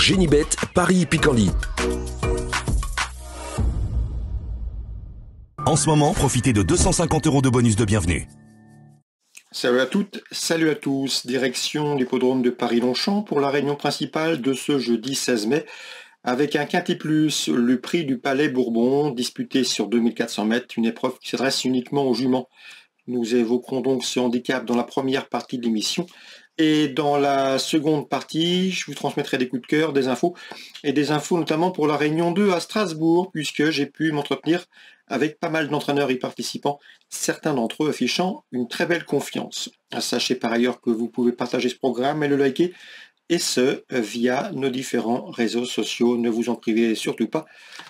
Génibet, Paris-Picanly. En ce moment, profitez de 250 € de bonus de bienvenue. Salut à toutes, salut à tous. Direction l'hippodrome de Paris-Longchamp pour la réunion principale de ce jeudi 16 mai avec un quintet plus, le prix du Palais Bourbon, disputé sur 2400 mètres, une épreuve qui s'adresse uniquement aux juments. Nous évoquerons donc ce handicap dans la première partie de l'émission. Et dans la seconde partie, je vous transmettrai des coups de cœur, des infos notamment pour la Réunion 2 à Strasbourg, puisque j'ai pu m'entretenir avec pas mal d'entraîneurs y participant, certains d'entre eux affichant une très belle confiance. Sachez par ailleurs que vous pouvez partager ce programme et le liker, et ce, via nos différents réseaux sociaux. Ne vous en privez surtout pas,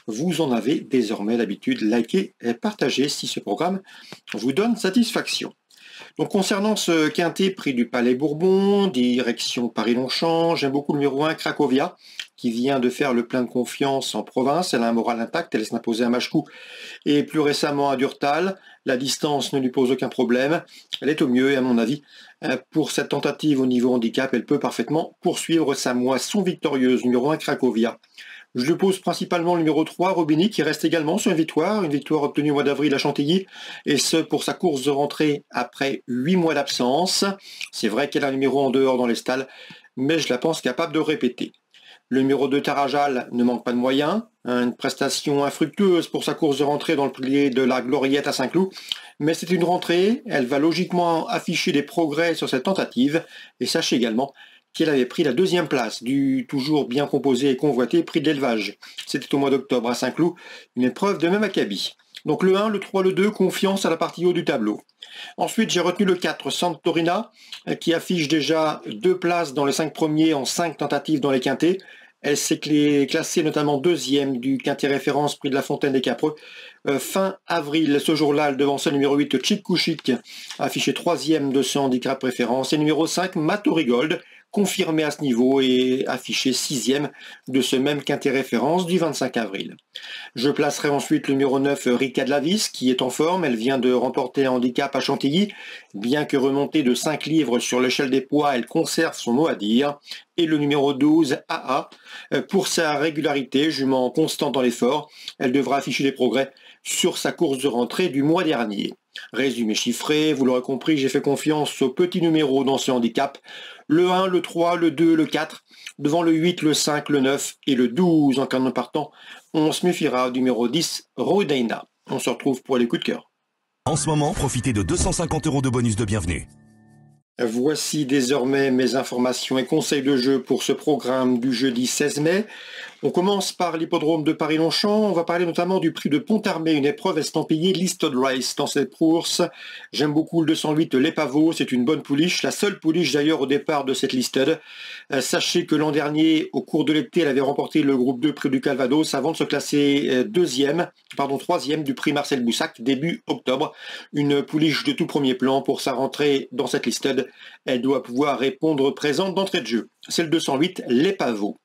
vous en avez désormais l'habitude. Likez et partagez si ce programme vous donne satisfaction. Donc concernant ce quintet prix du Palais Bourbon, direction Paris-Longchamp, j'aime beaucoup le numéro 1 Cracovia, qui vient de faire le plein de confiance en province. Elle a un moral intact, elle s'imposer à Machecou et plus récemment à Durtal. La distance ne lui pose aucun problème. Elle est au mieux et à mon avis, pour cette tentative au niveau handicap, elle peut parfaitement poursuivre sa moisson victorieuse. Numéro 1 Cracovia. Je lui pose principalement le numéro 3, Robini, qui reste également sur une victoire obtenue au mois d'avril à Chantilly, et ce pour sa course de rentrée après 8 mois d'absence. C'est vrai qu'elle a un numéro en dehors dans les stalles, mais je la pense capable de répéter. Le numéro 2, Tarajal, ne manque pas de moyens, une prestation infructueuse pour sa course de rentrée dans le prix de la Gloriette à Saint-Cloud, mais c'est une rentrée, elle va logiquement afficher des progrès sur cette tentative, et sachez également qu'elle avait pris la deuxième place du toujours bien composé et convoité prix de l'élevage. C'était au mois d'octobre à Saint-Cloud, une épreuve de même acabit. Donc le 1, le 3, le 2, confiance à la partie haut du tableau. Ensuite, j'ai retenu le 4, Santorina, qui affiche déjà 2 places dans les 5 premiers en 5 tentatives dans les quintets. Elle s'est classée notamment deuxième du quintet référence prix de la Fontaine des Capreux. Fin avril, ce jour-là, elle devançait le numéro 8, Chic Couchic, affiché troisième de ce handicap référence. Et numéro 5, Matorigold, confirmé à ce niveau et affiché 6e de ce même quintet référence du 25 avril. Je placerai ensuite le numéro 9, Rika de Lavis, qui est en forme. Elle vient de remporter un handicap à Chantilly. Bien que remontée de 5 livres sur l'échelle des poids, elle conserve son mot à dire. Et le numéro 12, AA, pour sa régularité, jument constant dans l'effort, elle devra afficher des progrès sur sa course de rentrée du mois dernier. Résumé chiffré, vous l'aurez compris, j'ai fait confiance aux petits numéros dans ce handicap. Le 1, le 3, le 2, le 4, devant le 8, le 5, le 9 et le 12 en cas de partant. On se méfiera du numéro 10, Rodaina. On se retrouve pour les coups de cœur. En ce moment, profitez de 250 € de bonus de bienvenue. Voici désormais mes informations et conseils de jeu pour ce programme du jeudi 16 mai. On commence par l'hippodrome de Paris-Longchamp. On va parler notamment du prix de Pontarmé, une épreuve estampillée Listed Race dans cette course. J'aime beaucoup le 208 Les Pavots, c'est une bonne pouliche, la seule pouliche d'ailleurs au départ de cette Listed. Sachez que l'an dernier, au cours de l'été, elle avait remporté le groupe 2 prix du Calvados avant de se classer troisième du prix Marcel Boussac début octobre. Une pouliche de tout premier plan pour sa rentrée dans cette Listed. Elle doit pouvoir répondre présente d'entrée de jeu. C'est le 208 Les Pavots.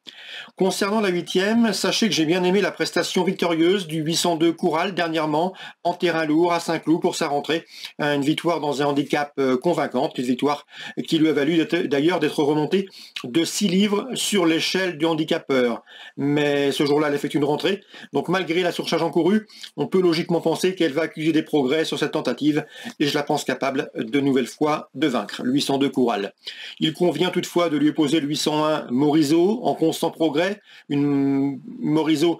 Concernant la 8e, sachez que j'ai bien aimé la prestation victorieuse du 802 Coural dernièrement en terrain lourd à Saint-Cloud pour sa rentrée. Une victoire dans un handicap convaincante, une victoire qui lui a valu d'ailleurs d'être remontée de 6 livres sur l'échelle du handicapeur. Mais ce jour-là, elle effectue une rentrée. Donc malgré la surcharge encourue, on peut logiquement penser qu'elle va accuser des progrès sur cette tentative et je la pense capable de nouvelle fois de vaincre le 802 Coural. Il convient toutefois de lui opposer le 801 Morisot en constant progrès, une Morisot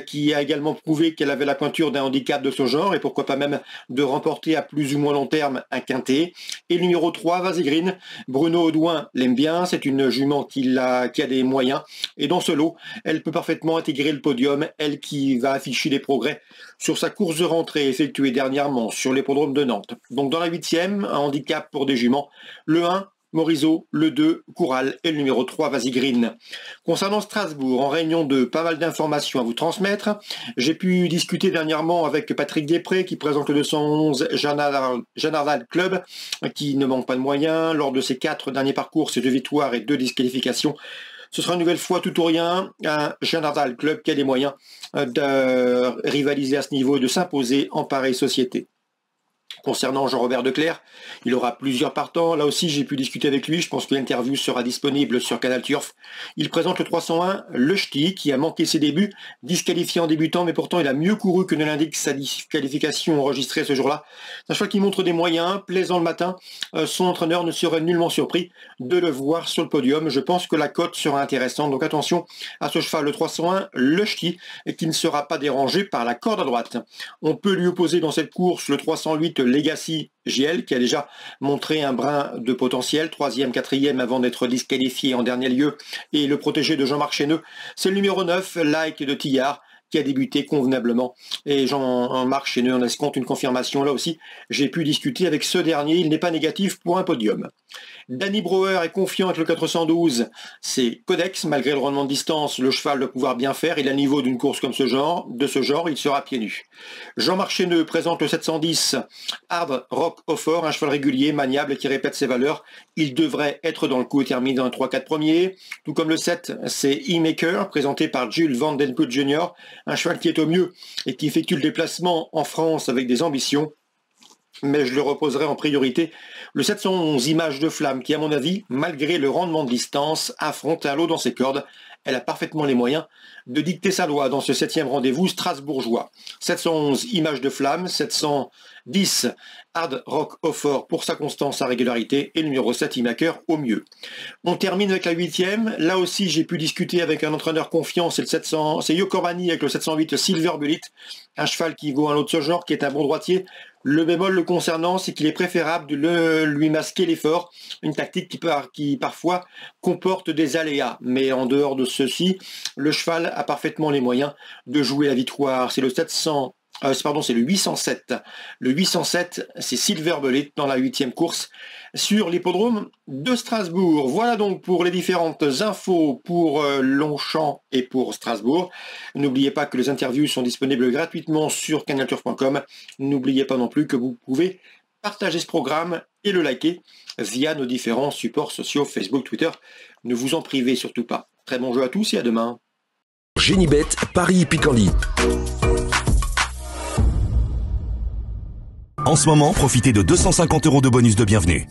qui a également prouvé qu'elle avait la pointure d'un handicap de ce genre et pourquoi pas même de remporter à plus ou moins long terme un quintet. Et le numéro 3, Vaségrine, Bruno Audouin l'aime bien, c'est une jument qui a des moyens et dans ce lot, elle peut parfaitement intégrer le podium, elle qui va afficher des progrès sur sa course de rentrée effectuée dernièrement sur l'hippodrome de Nantes. Donc dans la 8e, un handicap pour des juments, le 1, Morisot, le 2, Coural et le numéro 3, Vaségrine. Concernant Strasbourg, en réunion 2, pas mal d'informations à vous transmettre. J'ai pu discuter dernièrement avec Patrick Després qui présente le 211 Janardal Club, qui ne manque pas de moyens. Lors de ses 4 derniers parcours, c'est 2 victoires et 2 disqualifications. Ce sera une nouvelle fois tout ou rien, un Janardal Club qui a les moyens de rivaliser à ce niveau et de s'imposer en pareille société. Concernant Jean-Robert Declercq, il aura plusieurs partants. Là aussi, j'ai pu discuter avec lui. Je pense que l'interview sera disponible sur Canal Turf. Il présente le 301, le Ch'ti, qui a manqué ses débuts, disqualifié en débutant, mais pourtant il a mieux couru que ne l'indique sa disqualification enregistrée ce jour-là. C'est un cheval qui montre des moyens, plaisant le matin. Son entraîneur ne serait nullement surpris de le voir sur le podium. Je pense que la cote sera intéressante. Donc attention à ce cheval, le 301, le Ch'ti, et qui ne sera pas dérangé par la corde à droite. On peut lui opposer dans cette course le 308, Legacy JL, qui a déjà montré un brin de potentiel, 3e, 4e avant d'être disqualifié en dernier lieu, et le protégé de Jean-Marc Chesneux, c'est le numéro 9, Like de Tillard, qui a débuté convenablement. Et Jean-Marc Chesneux en escompte une confirmation. Là aussi, j'ai pu discuter avec ce dernier, il n'est pas négatif pour un podium. Danny Brouwer est confiant avec le 412, c'est Codex, malgré le rendement de distance, le cheval doit pouvoir bien faire, il a le niveau d'une course comme de ce genre, il sera pieds nus. Jean-Marc Chesneux présente le 710, Hard Rock Offer, un cheval régulier, maniable, qui répète ses valeurs, il devrait être dans le coup et terminer dans les 3-4 premiers, tout comme le 7, c'est E-Maker, présenté par Jules Van Den Put Jr., un cheval qui est au mieux et qui effectue le déplacement en France avec des ambitions, mais je le reposerai en priorité. Le 711, Image de Flamme, qui à mon avis, malgré le rendement de distance, affronte un lot dans ses cordes. Elle a parfaitement les moyens de dicter sa loi dans ce 7e rendez-vous strasbourgeois. 711, Image de Flamme, 710, Hard Rock Offer pour sa constance, sa régularité, et le numéro 7, E-Maker au mieux. On termine avec la 8e. Là aussi, j'ai pu discuter avec un entraîneur confiant, c'est Yokorani avec le 708, Silver Bullet, un cheval qui vaut un lot de ce genre, qui est un bon droitier. Le bémol le concernant, c'est qu'il est préférable de lui masquer l'effort, une tactique qui parfois comporte des aléas. Mais en dehors de ceci, le cheval a parfaitement les moyens de jouer la victoire. C'est le 807. Le 807, c'est Silver Bullet dans la 8e course sur l'hippodrome de Strasbourg. Voilà donc pour les différentes infos pour Longchamp et pour Strasbourg. N'oubliez pas que les interviews sont disponibles gratuitement sur canalturf.com. N'oubliez pas non plus que vous pouvez partager ce programme et le liker via nos différents supports sociaux, Facebook, Twitter. Ne vous en privez surtout pas. Très bon jeu à tous et à demain. Génibet, Paris Picardie. En ce moment, profitez de 250 € de bonus de bienvenue.